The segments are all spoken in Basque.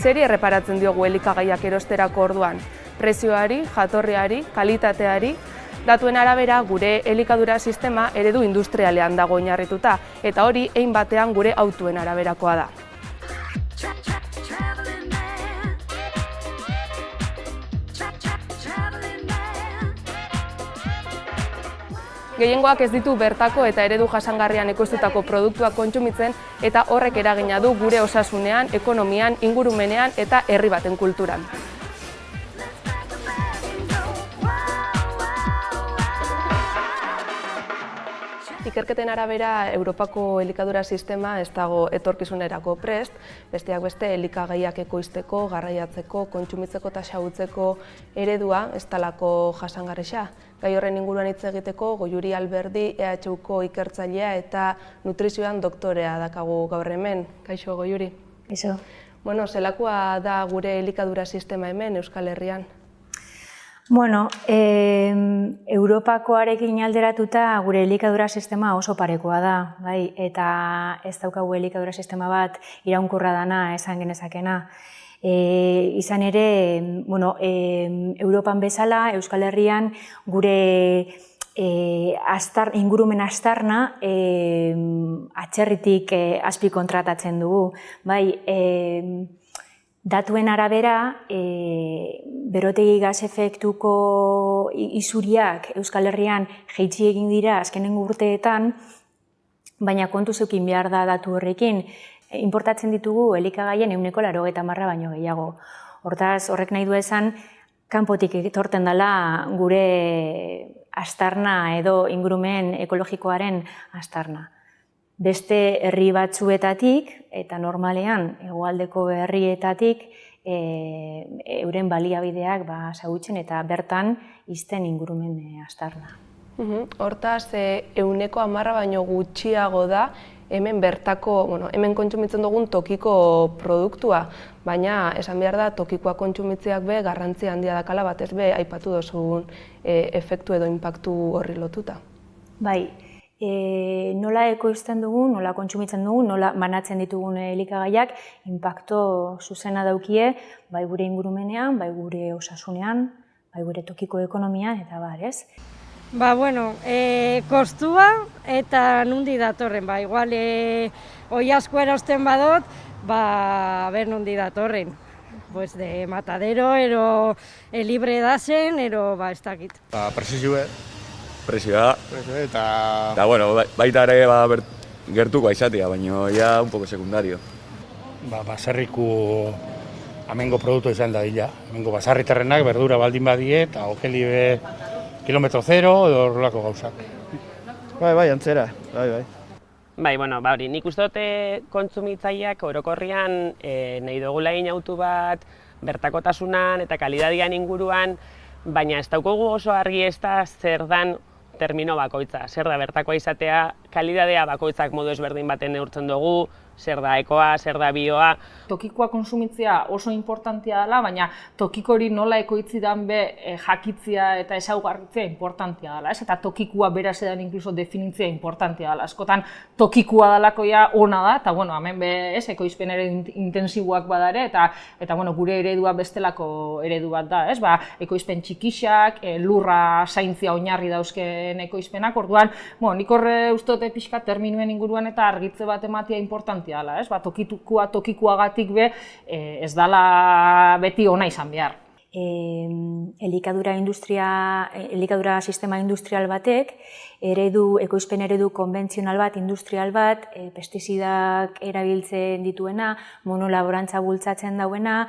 Zeri erreparatzen diogu elikagaiak erosterako orduan? Prezioari, jatorriari, kalitateari. Datuen arabera gure elikadura sistema eredu industrialean dago oinarrituta, eta hori hein batean gure autoen araberakoa da. Gehiengoak ez ditu bertako eta eredu jasangarrian ekoiztutako produktuak kontsumitzen eta horrek eragina du gure osasunean, ekonomian, ingurumenean eta herri baten kulturan. Ikerketen arabera, Europako elikadura sistema ez dago etorkizunerako prest, besteak beste elikagaiak ekoizteko, garraiatzeko, kontsumitzeko eta xahutzeko eredua ez dalako jasangarria. Gai horren inguruan hitz egiteko, Goiuri Alberdi, EHUko ikertzailea eta nutrizioan doktorea dakagu gaur hemen. Kaixo, Goiuri? Kaixo. Bueno, zelakoa da gure elikadura sistema hemen Euskal Herrian? Bueno, Europakoarekin alderatuta gure elikadura sistema oso parekoa da, bai, eta ez daukagu elikadura sistema bat iraunkorra dana esan genezakena. Izan ere, bueno, Europan bezala, Euskal Herrian gure ingurumen aztarna atzerritik azpi kontratatzen dugu, bai. Datuen arabera, berotegi gas efektuko isuriak Euskal Herrian jaitsi egin dira azkenengo urteetan, baina kontuz eduki behar da datu horrekin. Inportatzen ditugu elikagaien 80% baino gehiago. Hortaz, horrek nahi du esan, kanpotik etorten dela gure aztarna edo ingurumen ekologikoaren aztarna. Beste herri batzuetatik, eta normalean hegoaldeko herrietatik, euren baliabideak xahutzen eta bertan izten ingurumen aztarna. Hortaz, 10% baino gutxiago da hemen bertako, hemen kontsumitzen dugun tokiko produktua, baina esan behar da tokikoa kontsumitzeak be garrantzia handia dakala batez be aipatu duzun efektu edo inpaktu horri lotuta. Bai. Nola ekoizten dugu, nola kontsumitzen dugu, nola banatzen ditugun elikagaiak, inpakto zuzena daukie, bai gure ingurumenean, bai gure osasunean, bai gure tokiko ekonomian, eta bar, ez? Bueno, kostua eta nundi datorren, igual oi asko erosten badot, ber nundi datorren. Pues de matadero, ero libre dasen, ero ez dakit. Prezioa, eta bueno, baita ere gertuko aizatea, baina ja un poco sekundario. Baserriku amengo produktu izan da dila. Amengo baserritarrenak berdura baldin badie eta okeli kilometro zero edo horrelako gauzak. Bai, antzera, bai. Bueno, hori, nik uste dute kontsumitzaileak orokorrian nahi dugula egin autu bat, bertakotasunan eta kalidadian inguruan, baina ez daukagu oso argi ez da zer dan termino bakoitza, zer da bertakoa izatea, kalidadea bakoitzak modu ezberdin baten neurtzen dugu, zer da ekoa, zer da bioa. Tokikoa konsumitzea oso importantea dela, baina tokiko hori nola ekoitzi dan be jakitzia eta ezaugarritzea importantea dela, ez? Eta tokikoa beraz edan inkluso definitzea importantea dela. Askotan tokikoa delakoia ona da, eta bueno, hemen be ekoizpen ere intensiboak badare, eta bueno, gure eredua bestelako eredu bat da, ez? Ekoizpen txikixak, lurra zaintzia oinarri dauzken ekoizpenak, orduan, nik horre uste dute pixka terminuen inguruan eta argitze bat ematea importantea dela, ez? Tokikoagatik be ez dela beti ona izan behar. Elikadura sistema industrial batek, ekoizpen eredu konbentzional bat, industrial bat, pestizidak erabiltzen dituena, monolaborantza bultzatzen dauena,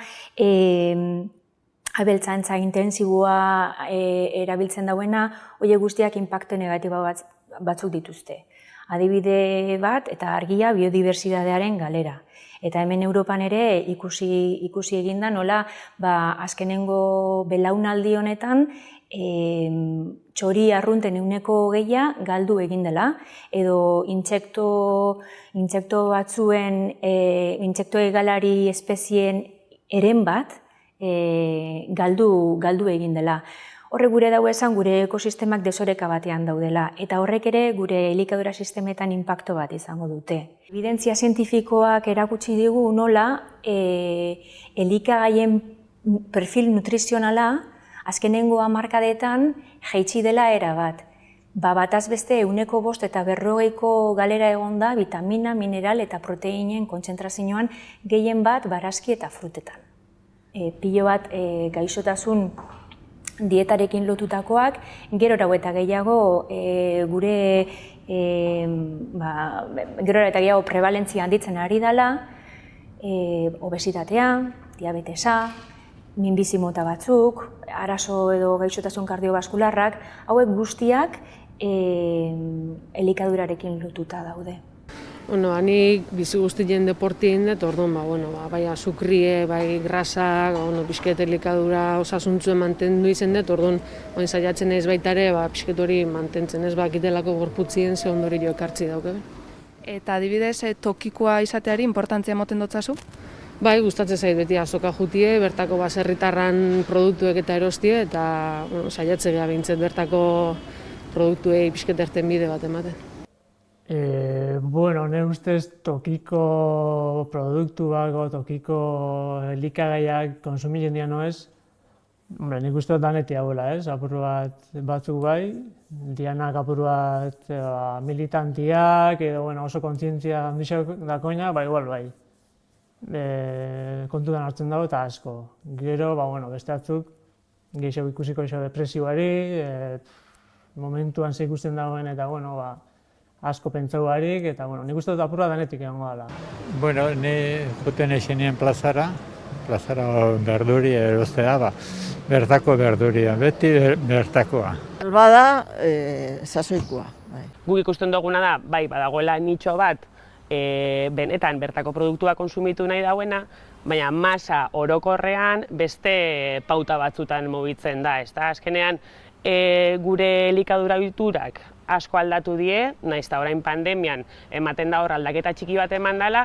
abeltzantza intensiboa erabiltzen dauena, horiek guztiak inpaktu negatibo batzuk dituzte. Adibide bat eta argia biodibertsitatearen galera. Eta hemen Europan ere ikusi eginda nola azkenengo belaunaldi honetan txori arrunten 20% galdu egin dela, edo intsekto batzuen, intsekto hegalari espezien eren bat galdu egin dela. Horrek gure dago esan gure ekosistemak desoreka batean daudela, eta horrek ere gure elikadura sistemetan inpakto bat izango dute. Evidentzia zientifikoak erakutsi digu nola elikagaien perfil nutrizionala azkenengo hamarkadetan jaitsi dela erabat. Bataz beste 105 eta 50 galera egon da vitamina, mineral eta proteinen kontzentrazioan gehien bat barazki eta frutetan. Pilo bat gaixotasun dietarekin lotutakoak, gerora eta gehiago prebalentzia handitzen ari dela, obesitatea, diabetesa, minbizi mota batzuk, arazo edo gaixotasun kardiobaskularrak, hauek guztiak elikadurarekin lotuta daude. Nik bizi guztien deportien dut, orduan, bai azukrie, bai grasak, pixket elikadura osasuntzuen mantendu izen dut, orduan saiatzen ez baita ere, pixket hori mantentzen ez bakitelako gorputzien ze ondorio ekartzi dauke. Eta adibidez, tokikoa izateari importantzia emoten dotzazu? Bai, gustatzen zait beti azoka jutie, bertako baserritarran produktuek eta erostie, eta saiatze geha behintzet bertako produktuei pixket erten bide bat ematen. Ne ustez tokiko produktuak, tokiko elikagaiak konsumitzen dira noez, nik uste dut danetik hauela, apur batzuk bai, dianak apur bat militantiak, edo oso kontzientzia handixak dakoina, igual bai. Kontutan hartzen dago eta asko. Gero, beste batzuk, gehiago ikusiko depresioari, momentuan ze ikusten dagoen eta, asko pentsau barik, eta nik uste dut apurra danetik egongo dela. Ni juten esenien plazara berduri erostea, bertako berduria, beti bertakoa. Bada, sasoikoa. Guk ikusten duguna da, badagoela nitxo bat, benetan bertako produktua konsumitu nahi dauena, baina masa orokorrean beste pauta batzutan mugitzen da. Azkenean, gure elikadura ohiturak asko aldatu die, nahiz eta orain pandemian ematen da hor aldaketa txiki bat eman dela,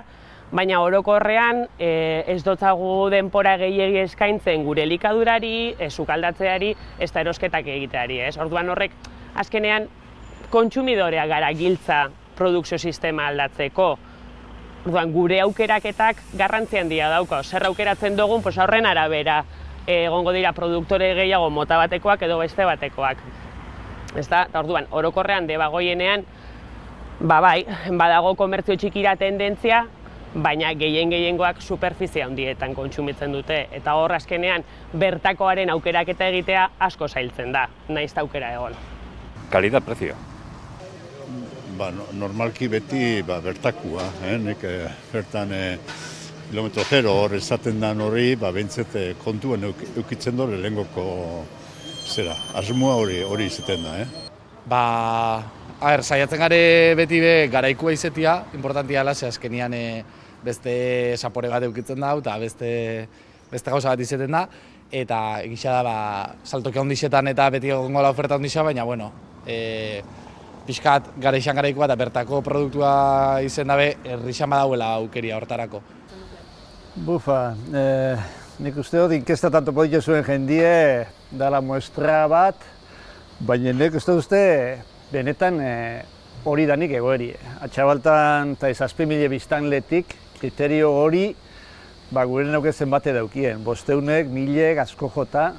baina orokorrean ez dotzagu denpora gehiegi eskaintzen gure elikadurari, sukaldatzeari, ez da erosketak egiteari. Orduan horrek, azkenean, kontsumidorea gara giltza produkzio sistema aldatzeko. Orduan, gure aukeraketak garrantzi handia dauka. Zer aukeratzen dugun, horren arabera egongo dira produktore gehiago mota batekoak edo beste batekoak. Orduan, orokorrean debagoienean, badago komertzio txikira tendentzia, baina gehiengoak superfizia handietan kontsumitzen dute. Eta hor azkenean, bertakoaren aukeraketa egitea asko zailtzen da, nahiz aukera egon. Kalidad-prezio. Normalki beti bertakua, nek bertan kilometro zero hor esaten den hori, bentzet kontuen eukitzen dure lehengoko asmoa hori izaten da. Saiatzen gare beti garaikua izetia, importantia dela, azkenian beste sapore bat eukitzen da, eta beste gauza bat izaten da, eta egisa da, saltoki handixetan eta beti egongo la oferta handixa, baina, pixkat gareixan garaikoa eta bertako produktua izen dabe, errixan badauela aukeria hortarako. Nik uste dut inkesta tanto podiko zuen jendie dala muestra bat, baina nik uste benetan hori danik egoeri. Atxabaltan eta 7.000 biztanletik kriterio hori gure naukezen bate daukien. 500, 1.000 asko jota,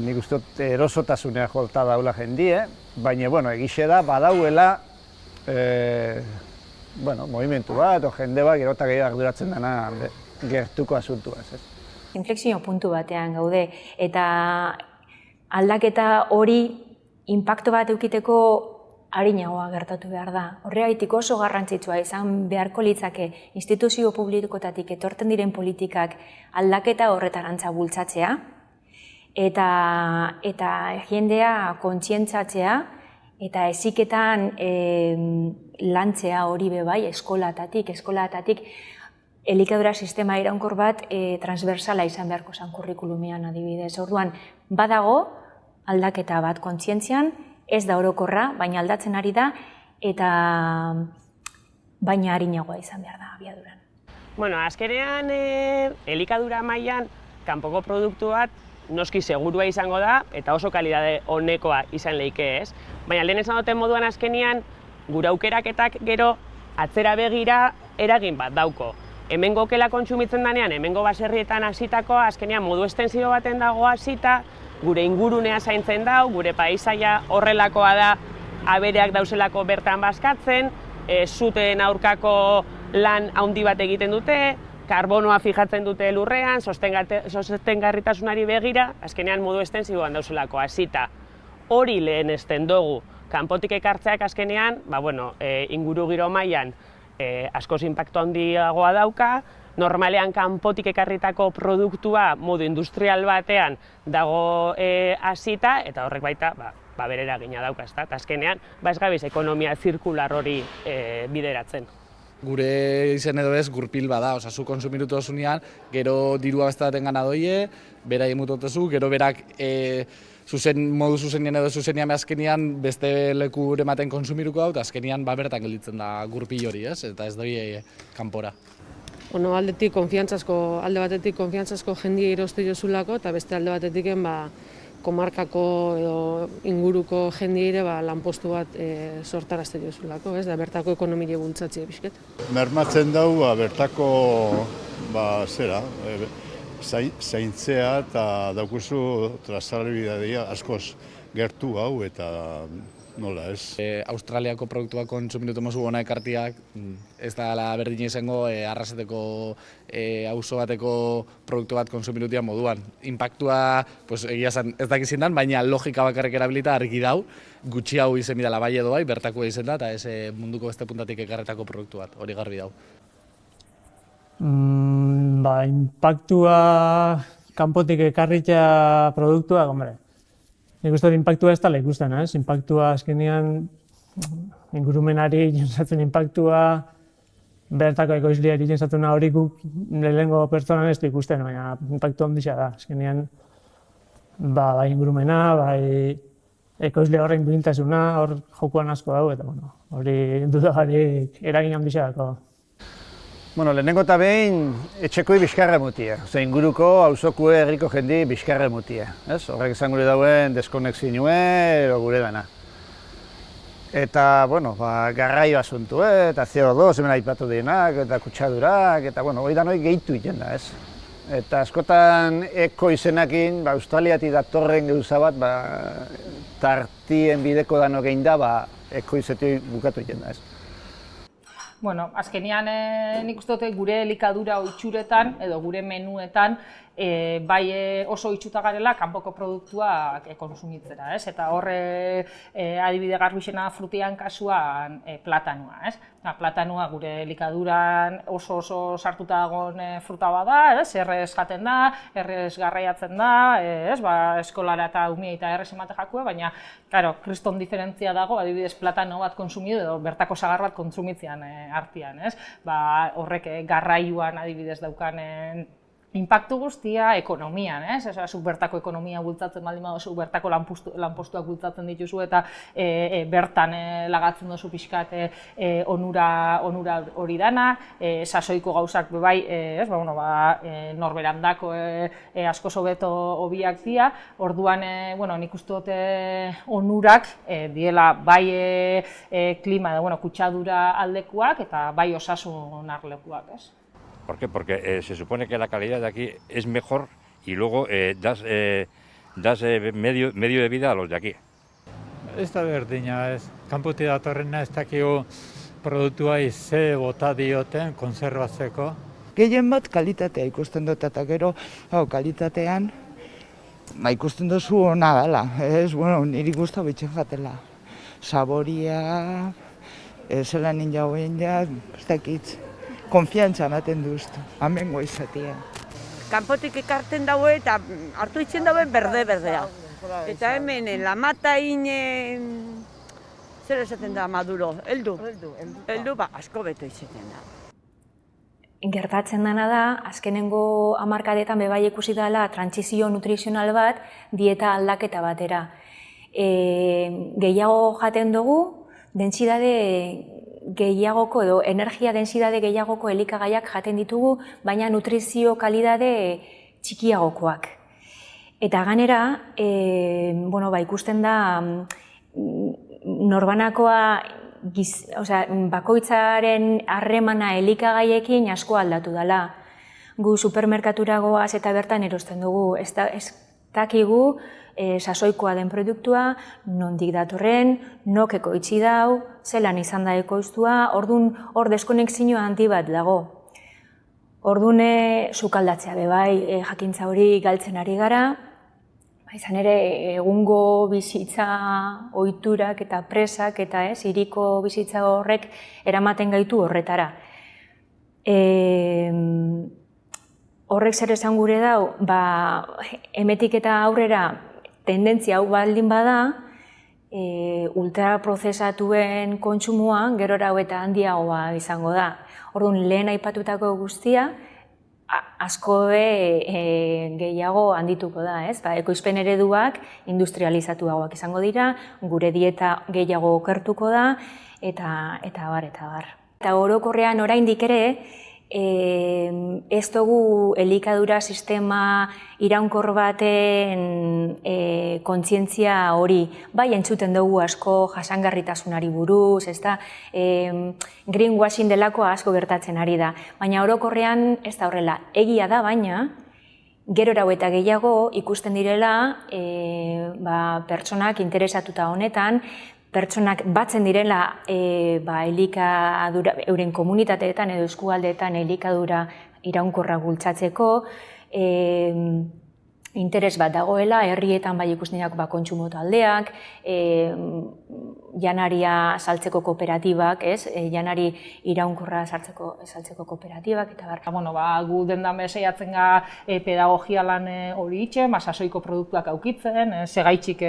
nik uste dut erosotasunea jota daula jendie, baina egixe da badauela movimentu bat, jende bat gerota gehiago arduratzen dena gertuko asuntua. Inflexio puntu batean gaude, eta aldaketa hori inpakto bat eukiteko arinagoa gertatu behar da. Horregaitik oso garrantzitsua izan beharko litzake instituzio publikotatik etortzen diren politikak aldaketa horretarantza bultzatzea, eta jendea kontzientzatzea, eta heziketan lantzea hori bai eskolatatik elikadura sistema iraunkor bat transversala izan beharko zen kurrikulumean adibidez. Orduan, badago aldaketa bat kontzientzian, ez da orokorra, baina aldatzen ari da, eta baina arinagoa izan behar da abiaduran. Azkenean, elikadura mailan kanpoko produktu bat noski segurua izango da eta oso kalidade onekoa izan leike, ez? Baina lehen esan duten moduan azkenean, gure aukeraketak gero atzera begira eragin bat dauko. Hemengo okela kontsumitzen danean, hemengo baserrietan hasitakoa, azkenean modu estensibo baten dago hasita, gure ingurunea zaintzen dau, gure paisaia horrelakoa da abereak dauzelako bertan bazkatzen, suteen aurkako lan handi bat egiten dute, karbonoa fijatzen dute lurrean, sostengarritasunari begira, azkenean modu estensiboan dauzelako hasita. Hori lehenesten dugu, kanpotik ekartzeak azkenean, ingurugiro mailan askoz inpaktu handiagoa dauka, normalean kanpotik ekarritako produktua modu industrial batean dago hasita, eta horrek baita bere eragina dauka, ezta? Eta azkenean, ez gabiz ekonomia zirkular hori bideratzen. Gure izen edo ez gurpil bada, oza, zu konsumirutu osunean, gero dirua beste baten gana doie, bera emutotezu, gero berak modu zuzenien edo zuzenian azkenean beste leku ematen konsumiruko hau, eta azkenean bertan gelditzen da gurpil hori, ez? Eta ez doi kanpora. Alde batetik konfiantzazko jendia iroste jozulako, eta beste alde batetik komarkako edo inguruko jendiire lanpostu bat sortarazte jozulako, ez? Da bertako ekonomile bultzatzie bizket. Mermatzen dau bertako zaintzea eta daukuzu trazabilidadea askoz gertu hau eta nola ez. Australiako produktuak kontsumirutu mozu hona ekartiak, ez da berdin izango arraseteko auzo bateko produktu bat konsumirutia moduan. Inpaktua egia zen ez dakizin dan, baina logika bakarrik erabilita argi dau, gutxi hau izen bidala bai edo bai, bertako izen da, eta ez munduko beste puntatik ekarretako produktu bat, hori garbi dau. Inpaktua kanpotik ekarritea produktua, nik uste dut inpaktua ez dela ikusten, ez? Inpaktua azkenean ingurumenari jentzatzen inpaktua, bertako ekoizleari jentzatzen hori guk lehenengo pertsonan ez du ikusten, baina inpaktu handixea da. Azkenean, bai ingurumena, bai ekoizle horrein duintasuna, hor jokuan asko dago, eta hori dudarik eragin handixea dako. Lehenengo eta behin etxekoi bizkarra mutia. Inguruko, auzoko herriko jendi bizkarra mutia. Horrek izan gure dauen deskonexinue edo gure dana. Eta, garraio asuntu, eta CO2 hemen aipatu dienak, eta kutsadurak, eta hori da noi gehitu iten da, ez? Eta askotan eko izenakin, Australiatik datorren gauza bat, tartien bideko dano gehin da, eko izetik bukatu iten da, ez? Azkenean nik uste dut gure elikadura oitxuretan edo gure menuetan bai oso oitxuta garela kanpoko produktuak konsumitzera, ez? Eta horre adibide garbixena frutian kasuan platanua, ez? Platanua gure elikaduran oso sartuta dagoen fruta bada, ez? Errez jaten da, errez garraiatzen da, ez? Eskolara eta umia eta errez emate jakue, baina, kriston diferentzia dago, adibidez platano bat konsumidu edo bertako sagar bat konsumitzean artean, ez? Horrek garraioan adibidez daukanen inpaktu guztia ekonomian, ez? Zuk bertako ekonomia bultzatzen baldin baduzu, bertako lanpostuak bultzatzen dituzu eta bertan lagatzen duzu pixkat onura hori dana, sasoiko gauzak bai, norberandako asko hobeto hobiak dira, orduan nik uste dut onurak diela bai klima edo kutsadura aldekuak eta bai osasun arlekuak, ez? ¿Por qué? Porque se supone que la calidad de aquí es mejor y luego das medio de vida a los de aquí. Ez da berdina, ez. Kanpotik datorrena ez dakigu produktuai ze bota dioten konserbatzeko. Gehien bat kalitatea ikusten dut eta gero kalitatean ikusten duzu ona dela. Niri guztu bitxen jatela. Saboria, zelan ninjauen ja, ez dakitz. Konfiantza ematen duztu, amengo izatea. Kanpotik ekarten daue eta hartu itzen dauen berde-berdea. Eta hemen, lamatain, zer esaten da maduro, heldu, asko beto izaten da. Gertatzen dena da, azkenengo hamarkadetan bebai ikusi dela trantsizio nutrizional bat dieta aldaketa batera. Gehiago jaten dugu, dentsidade gehiagoko edo energia densidade gehiagoko elikagaiak jaten ditugu, baina nutrizio kalidade txikiagokoak. Eta ganera, ikusten da norbanakoa bakoitzaren harremana elikagaiekin asko aldatu dela. Gu supermerkatura goaz eta bertan erosten dugu. Ez dakigu sasoikoa den produktua, nondik datorren, nok ekoitzi dau, zelan izan da ekoiztua, orduan hor deskonexio handi bat dago. Orduan sukaldatzea bebai, jakintza hori galtzen ari gara, izan ere egungo bizitza ohiturak eta presak eta hiriko bizitza horrek eramaten gaitu horretara. Horrek zer esan gure dau, hemetik eta aurrera tendentzia hau baldin bada, ultraprozesatuen kontsumoa gerora eta handiagoa izango da. Orduan, lehen aipatutako guztia, asko gehiago handituko da, ez? Ekoizpen ereduak industrializatuagoak izango dira, gure dieta gehiago okertuko da, eta bar. Eta orokorrean oraindik ere, ez dugu elikadura sistema iraunkor baten kontzientzia hori. Bai, entzuten dugu asko jasangarritasunari buruz, greenwashing delako asko gertatzen ari da. Baina orokorrean ez da horrela. Egia da, baina, gerora eta gehiago ikusten direla pertsonak interesatuta honetan, pertsonak batzen direla elikadura, euren komunitateetan edo eskualdeetan elikadura iraunkorra bultzatzeko, interes bat dagoela, herrietan bai ikusten dira kontsumo taldeak, janaria saltzeko kooperatibak, janari iraunkorra saltzeko kooperatibak, eta bar. Gu dendan saiatzen ga pedagogia lan hori itxe, sasoiko produktuak aukitzen, segaitxik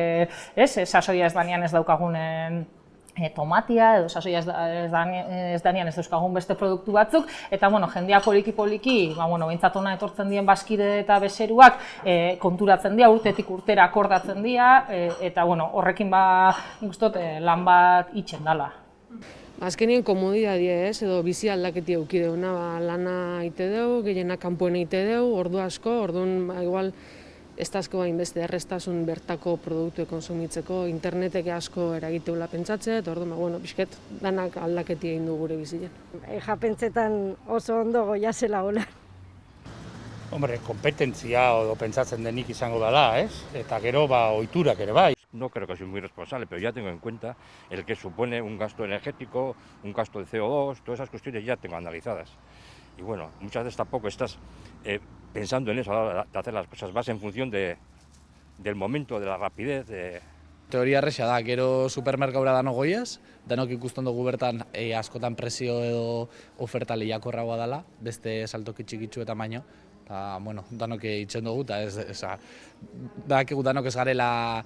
sasoia ez danean ez daukagunen tomatia, edo sasoia ez danean ez dauzkagun beste produktu batzuk, eta jendea poliki-poliki, behintzat hona etortzen dien bazkide eta bezeruak konturatzen dira, urtetik urtera akordatzen dira, eta horrekin nik uste dut lan bat itxen dela. Azkenien komodidadia edo bizi aldaketi eduki deuna, lana ite deu, gehienak kanpoen ite deu, ordu asko, orduan igual ez da asko hainbeste errestasun bertako produktu konsumitzeko, internetek asko eragiteula pentsatze, eta orduan, pixket, danak aldaketi egin du gure bizitzen. Japentzetan oso ondo goia zela gola. Hombre, kompetentzia edo pentsatzen denik izango dela, eta gero ohiturak ere bai. No creo que soy muy responsable, pero ya tengo en cuenta el que supone un gasto energético, un gasto de CO2, todas esas cuestiones ya tengo analizadas. Y bueno, muchas veces tampoco estás pensando en eso a la hora de hacer las cosas, vas en función del momento, de la rapidez. Teoria erresa da, gero supermerkaura dano goiaz, danok ikusten dugu bertan askotan presio edo oferta lehiakorragoa dela, beste saltoki txikitsu eta baino. Eta, danok itxen dugu, eta danok ez garela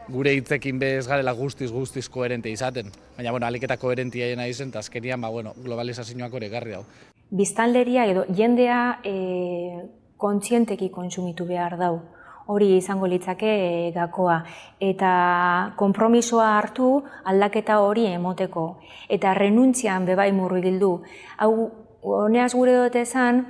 gure hitzekin bez garela guztiz koherente izaten. Baina, aliketa koherentia nahi zen, eta azkenian, globalizazioak hori egarri dago. Biztanleria edo jendea kontzienteki kontsumitu behar dau. Hori izango litzake gakoa. Eta konpromisoa hartu aldaketa hori emoteko. Eta renuntzian bebai murgildu. Hau, honeaz gure dut esan,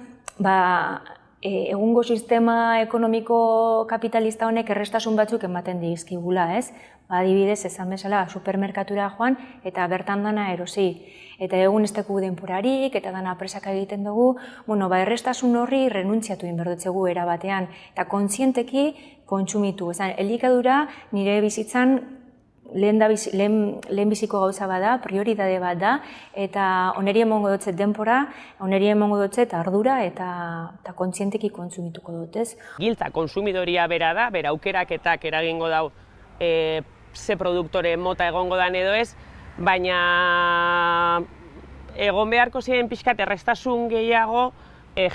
egungo sistema ekonomiko kapitalista honek errestasun batzuk ematen dizkigula, ez? Adibidez, esan bezala, supermerkatura joan eta bertan dana erosi. Eta egun ez dugu denporarik eta dana presaka egiten dugu, errestasun horri renuntziatu inberdotzegu erabatean eta kontzienteki kontsumitu. Elikadura nire bizitzan lehenbiziko gauza bada, prioridade bat da, eta oneri emongo dutzet denpora, oneri emongo dutzet ardura eta kontzienteki kontsumituko dutez. Giltza konsumidoria bera da, bera aukeraketak eragingo dau ze produktore mota egongo dan edo ez, baina egon beharko ziren pixkat errestasun gehiago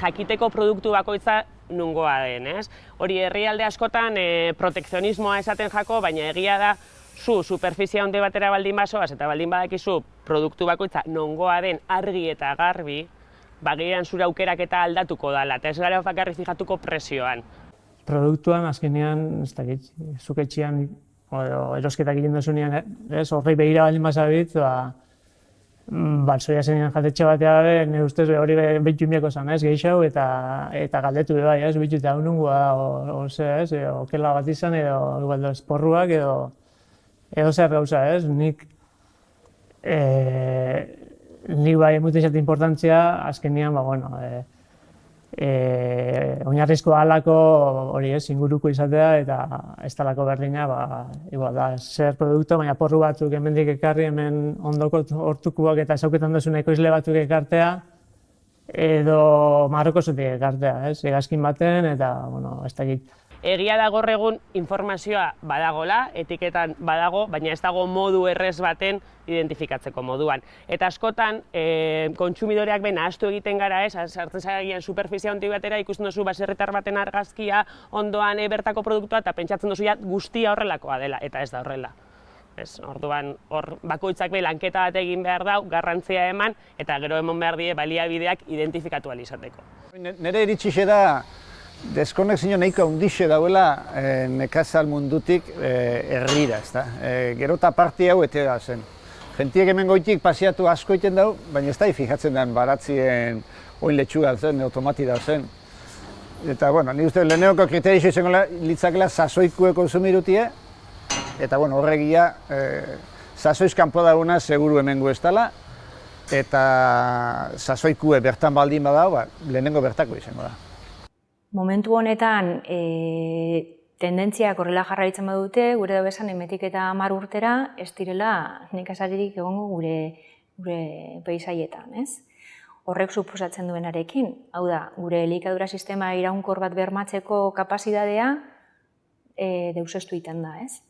jakiteko produktu bakoitza nungoa den, ez? Hori herrialde askotan protekzionismoa esaten jako, baina egia da superfizia honde batera baldin basoaz eta baldin badakizu produktu bakoitza nongoa den argi eta garbi, bagian zure aukerak eta aldatuko dela, eta ez gara bakarrik fijatuko presioan. Produktuan azkenean, ez dakit, zuk etxean erosketak egin duzunean, horrei behira baldin bazabit, baltzoia zenean jatetxe batea gabe, nire ustez hori behitu mieko zan, gehiago, eta galdetu bai, behitu eta hau nungua da, okela bat izan, edo esporruak, edo zer gauza, nik bai emuten zait importantzia, azkenean, oinarrizko halako hori inguruko izatea eta ez talako berdina, igual da, zer produktu, baina porru batzuk hemendik ekarri, hemen ondoko hortukuak eta zauketan duzun ekoizle batzuk ekartea, edo Marokozetik ekartea, hegazkin baten eta, ez da egit. Egia da gaur egun informazioa badagola, etiketan badago, baina ez dago modu errez baten identifikatzeko moduan. Eta askotan, kontsumidoreak ben ahaztu egiten gara, sartzen zailean superfizia handi batera, ikusten duzu baserritar baten argazkia, ondoan bertako produktua, eta pentsatzen duzu guztia horrelakoa dela, eta ez da horrela. Orduan, hor bakoitzak lanketa bat egin behar dau, garrantzia eman, eta gero emon behar die baliabideak identifikatu ahal izateko. Nire iritsi da, deskonexio nahiko handixe dauela nekazal mundutik herrira, ezta. Gero eta parti hau etera zen. Gentiek hemen goitik pasiatu asko egiten dau, baina ez da fijatzen den baratzien oin letxuga zen, automati da zen. Eta, ni uste leheneko kriterixo izango litzakela sasoikue konsumirutie, eta, horregia sasoiz kanpo dauna seguru hemengo ez dela, eta sasoikue bertan baldin badau, lehenengo bertako izango da. Momentu honetan, tendentziak horrela jarraitzen badute, gure da bezan emetik eta 10 urtera, ez direla nekazaririk egongo gure paisaietan, ez? Horrek suposatzen duenarekin, hau da, gure elikadura sistema iraunkor bat bermatzeko kapazitatea deuseztu egiten da, ez?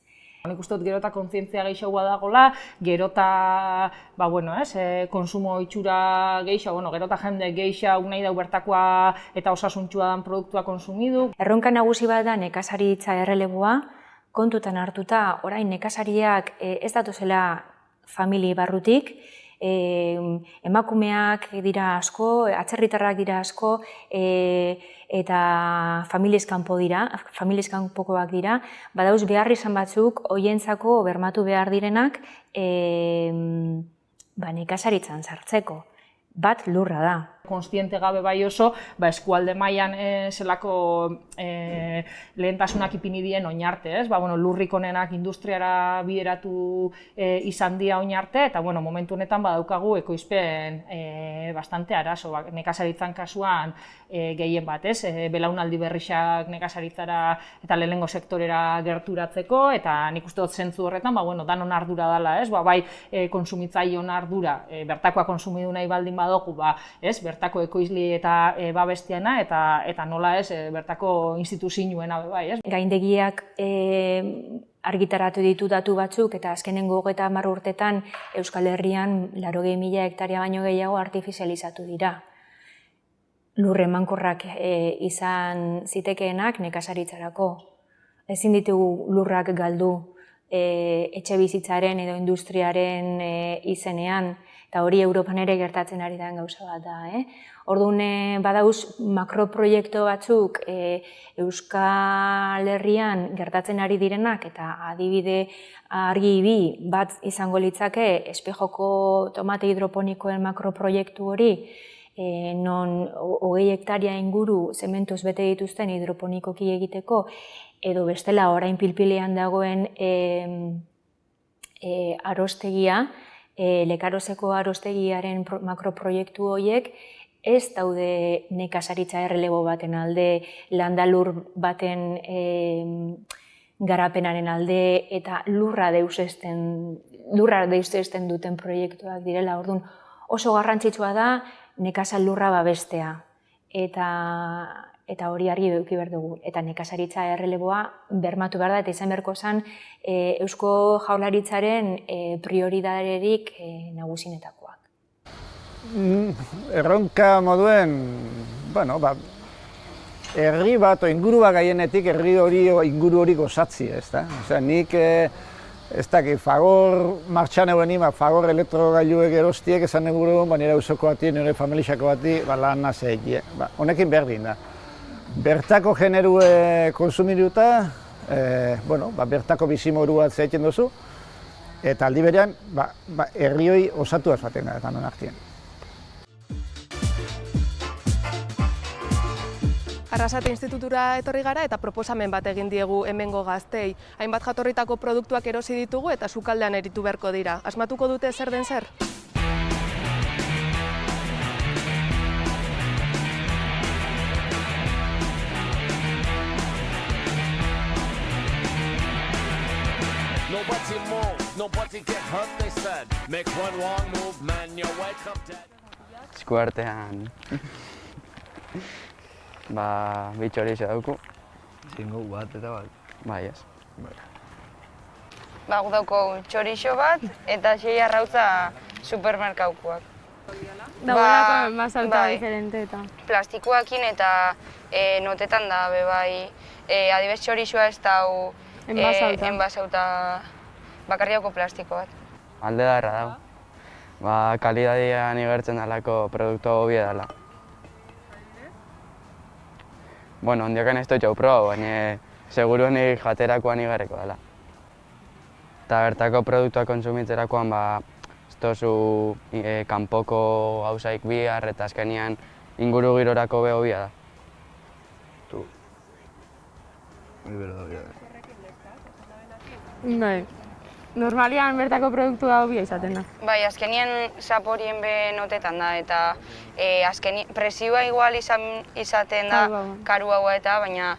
Nik uste dut gero eta kontzientzia gehiagoa dagoela, gero eta konsumo itxura gehiago, gero eta jende gehiago nahi dau bertakoa eta osasuntsua dan produktua konsumidu. Erronka nagusi bat da nekazaritza erreleboa, kontutan hartuta orain nekazariak ez datozela famili barrutik, emakumeak dira asko, atzerritarrak dira asko, eta familiez kanpokoak dira, badauz behar izan batzuk hoientzako bermatu behar direnak nekazaritzan sartzeko. Bat lurra da. Kontziente gabe bai oso, eskualde mailan zelako lehentasunak ipini dien oinarte, lurrik onenak industriara bideratu izan dira oinarte, eta momentu honetan badaukagu ekoizpen bastante arazo, nekazaritzan kasuan gehien bat, belaunaldi berrixak nekazaritzara eta lehenengo sektorera gerturatzeko, eta nik uste dut zentzu horretan, danon ardura dela, bai konsumitzaileon ardura, bertakoa konsumidu nahi baldin badogu, bertako ekoizli eta babestiana eta nola ez bertako instituzioena bai, ez? Gaindegiak argitaratu ditu datu batzuk eta azkenengo 30 urtetan Euskal Herrian 80.000 hektaria baino gehiago artifizializatu dira. Lurre emankorrak izan zitekeenak nekazaritzarako. Ezin ditugu lurrak galdu etxe bizitzaren edo industriaren izenean, eta hori Europan ere gertatzen ari den gauza bat da. Orduan badauz makroproiektu batzuk Euskal Herrian gertatzen ari direnak eta adibide argi bat izango litzake espejoko tomate hidroponikoen makroproiektu hori, non 20 hektaria inguru zementuz bete dituzten hidroponikoki egiteko, edo bestela orain pilpilean dagoen arostegia, Lekarozeko arostegiaren makroproiektu horiek ez daude nekazaritza errelebo baten alde, landalur baten garapenaren alde eta lurra deusezten duten proiektuak direla. Orduan oso garrantzitsua da nekazal lurra babestea eta hori argi eduki behar dugu. Eta nekazaritza erreleboa bermatu behar da eta izan beharko zen Eusko Jaurlaritzaren prioridaderik nagusinetakoak. Erronka moduen, herri bat o inguru bat gaienetik inguru hori gozatzi, ezta? Nik ez dakit, Fagor martxan egueni, Fagor elektrogailuek erostiek esan eguru, nire usoko bati, nire familixako bati, lan nazeik. Honekin berdin da. Bertako generue konsumiruta, bertako bizimoru bat zeiten duzu, eta aldi berean herrioi osatu azaten gara kanon artien. Arrasate Institutura etorri gara eta proposamen bat egin diegu hemengo gaztei. Hainbat jatorritako produktuak erosi ditugu eta sukaldean eritu beharko dira. Asmatuko dute zer den zer? Eskuartean bi txorizo dauku. Zingo bat eta bat. Bai, ez. Guk dauko txorizo bat eta 6 arrautza supermerkaukoak. Dagoelako enbasauta diferente eta. Plastikoakin eta notetan da bebai. Adibez txorizoa ez dau enbasauta bakarri dauko plastiko bat. Alde darra dago. Kalidadian igertzen dalako produktu hobia dela. Bueno, ondiokan ez dut jau proba, baina seguru nik jaterakoan igarriko dela. Eta bertako produktua kontsumitzerakoan ez tozu kanpoko gauzaik bihar eta azkenean inguru girorako be hobia da. Tu. Bai. Normalian bertako produktua hobia izaten da. Bai, azkenean zaporien be notetan da eta presioa igual izaten da karuagoa eta baina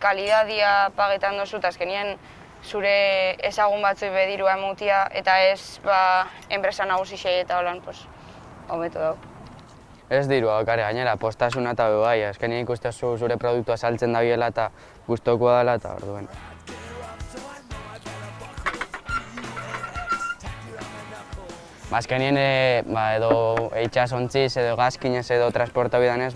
kalidadia pagetan dozu eta azkenean zure ezagun batzui bedirua emutia eta ez enpresa nagusixei eta holan hobeto dago. Ez dirua bakare gainera, postasuna eta bai, azkenean ikustezu zure produktua saltzen da biela eta gustokoa dela eta orduen. Azkenien edo itxasontziz edo gazkinez edo transporta bidanez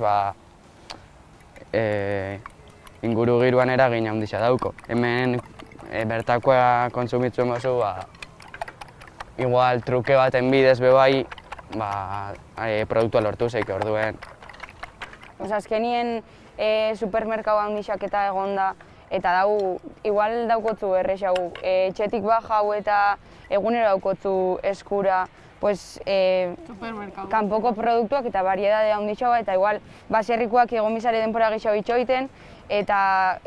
inguru giroan eragin handia dauko. Hemen bertakoa kontsumitzen gozu igual truke baten bidez bebai produktua lortu zeik orduen. Azkenien supermerkau handixak eta egon da eta igual daukotzu errexau etxetik bajau eta egunero daukotzu eskura kanpoko produktuak eta variedade handixoa eta igual baserrikoak egon bizare denpora gixau itxoiten eta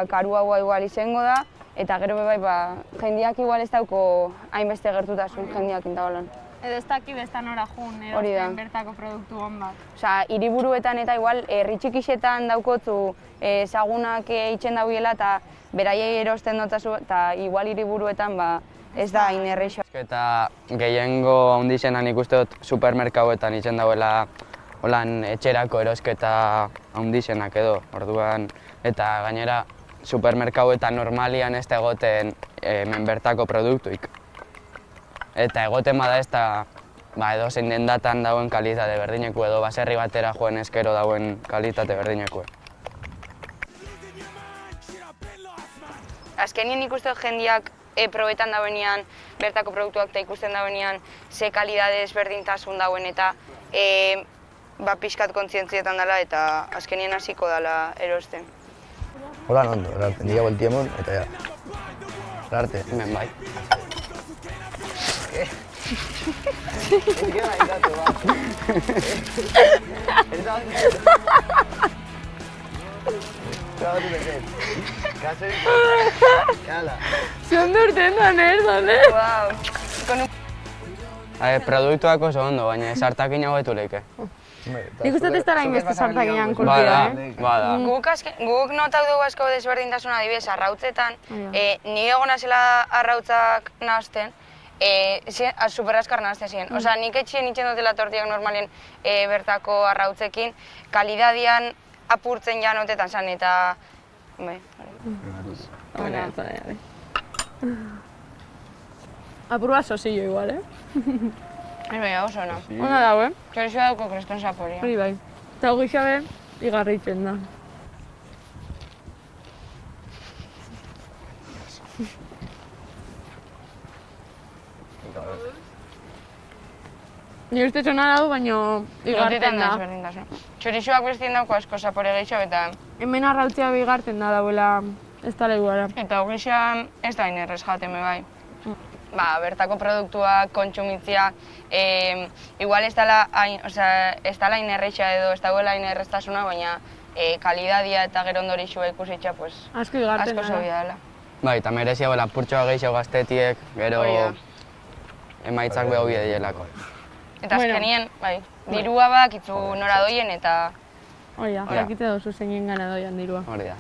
karuagoa igual izango da eta gero bebai jendiak igual ez dauko hainbeste gertutasun jendiak intagolan. Edo ez daki bestan ora jun, erosten bertako produktu hon bat. Hiriburuetan eta igual herri txikixetan daukotzu ezagunak itxen daubiela eta beraiei erosten dutazu eta igual hiriburuetan ez da hain errexo. Eta gehiengo handixenan ikuste dut supermerkauetan itxen dauela etxerako erosketa handixenak edo, orduan eta gainera supermerkauetan normalian ez da egoten bertako produktuik. Eta egoten bada ez da edozein dendatan dauen kalitate berdineku edo baserri batera joen eskero dauen kalitate berdineku. Azkenien ikusten jendiak probetan dauenean, bertako produktuak eta ikusten dauenean ze kalidade ezberdintasun dauen eta pixkat kontzientzietan dela eta azkenien hasiko dela erosten. Hola, ondo, eraten el tiemon eta ja. Arte. Hemen bai. Zondo urten doan Produktuak oso ondo, baina sartakin hobetu leike. Nik uste ez dara inbeste sartakinan kultura, Bada. Guk notau dugu asko desberdintasuna adibidez arrautzetan, ni egon zela arrautzak nahazten, superraskar nahazten ziren. Nik etxien itxen dutela tortiak normalien bertako arrautzekin, kalidadian apurtzen ja notetan zan eta... Apur bat sozillo igual, Bai, oso ona. Ona dago, Txorizoa dauko kreskon zaporia. Hori bai. Eta hori xabe, igarritzen da. Ni uste txona dago, baina igartzen da. Txorizoak bestien dauko asko zapore gehiago eta... Hemen arrautzea igartzen da dauela ez da leguara. Eta hori ez da inerrez jateme bai. bertako produktuak kontsumitzea, igual ez dela hain erreixa edo ez dagoela hain erreztasuna, baina kalidadia eta gero ondorixua ikusitza, asko zobia dela. Bai, eta merezia lapurtxoa gehiago gaztetiek, gero emaitzak beho bide dielako. Eta azkenien, dirua bakitzu nora doien eta... Jakite dozu zeinen gana doian dirua. Hori da.